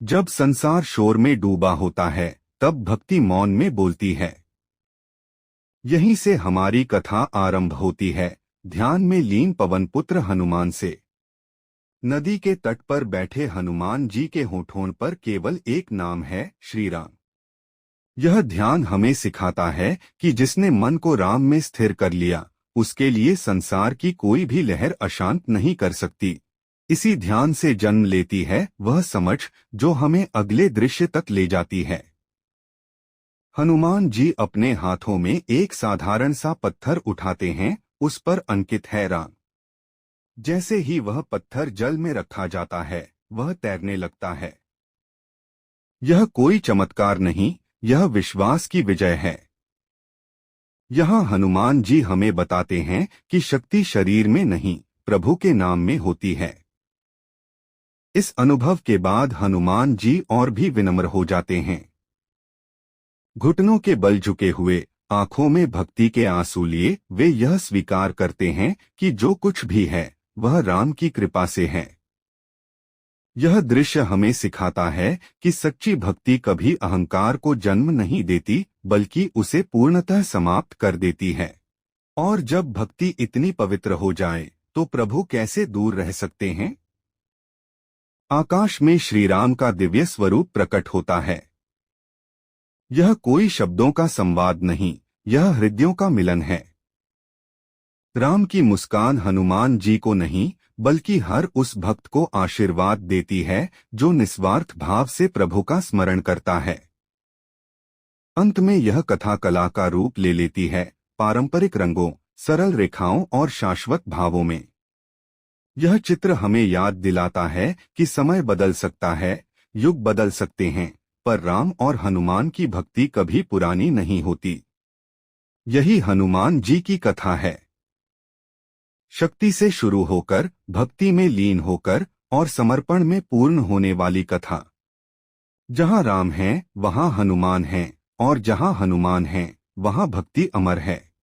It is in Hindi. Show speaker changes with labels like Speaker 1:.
Speaker 1: जब संसार शोर में डूबा होता है तब भक्ति मौन में बोलती है। यहीं से हमारी कथा आरंभ होती है, ध्यान में लीन पवन पुत्र हनुमान से। नदी के तट पर बैठे हनुमान जी के होठों पर केवल एक नाम है, श्री राम। यह ध्यान हमें सिखाता है कि जिसने मन को राम में स्थिर कर लिया, उसके लिए संसार की कोई भी लहर अशांत नहीं कर सकती। इसी ध्यान से जन्म लेती है वह समझ जो हमें अगले दृश्य तक ले जाती है। हनुमान जी अपने हाथों में एक साधारण सा पत्थर उठाते हैं, उस पर अंकित है राम। जैसे ही वह पत्थर जल में रखा जाता है, वह तैरने लगता है। यह कोई चमत्कार नहीं, यह विश्वास की विजय है। यहाँ हनुमान जी हमें बताते हैं कि शक्ति शरीर में नहीं, प्रभु के नाम में होती है। इस अनुभव के बाद हनुमान जी और भी विनम्र हो जाते हैं। घुटनों के बल झुके हुए, आंखों में भक्ति के आंसू लिए वे यह स्वीकार करते हैं कि जो कुछ भी है वह राम की कृपा से है। यह दृश्य हमें सिखाता है कि सच्ची भक्ति कभी अहंकार को जन्म नहीं देती, बल्कि उसे पूर्णतः समाप्त कर देती है। और जब भक्ति इतनी पवित्र हो जाए तो प्रभु कैसे दूर रह सकते हैं। आकाश में श्री राम का दिव्य स्वरूप प्रकट होता है। यह कोई शब्दों का संवाद नहीं, यह हृदयों का मिलन है। राम की मुस्कान हनुमान जी को नहीं, बल्कि हर उस भक्त को आशीर्वाद देती है जो निस्वार्थ भाव से प्रभु का स्मरण करता है। अंत में यह कथा कला का रूप ले लेती है, पारंपरिक रंगों, सरल रेखाओं और शाश्वत भावों में। यह चित्र हमें याद दिलाता है कि समय बदल सकता है, युग बदल सकते हैं, पर राम और हनुमान की भक्ति कभी पुरानी नहीं होती। यही हनुमान जी की कथा है। शक्ति से शुरू होकर, भक्ति में लीन होकर और समर्पण में पूर्ण होने वाली कथा। जहाँ राम है वहाँ हनुमान है, और जहाँ हनुमान है वहाँ भक्ति अमर है।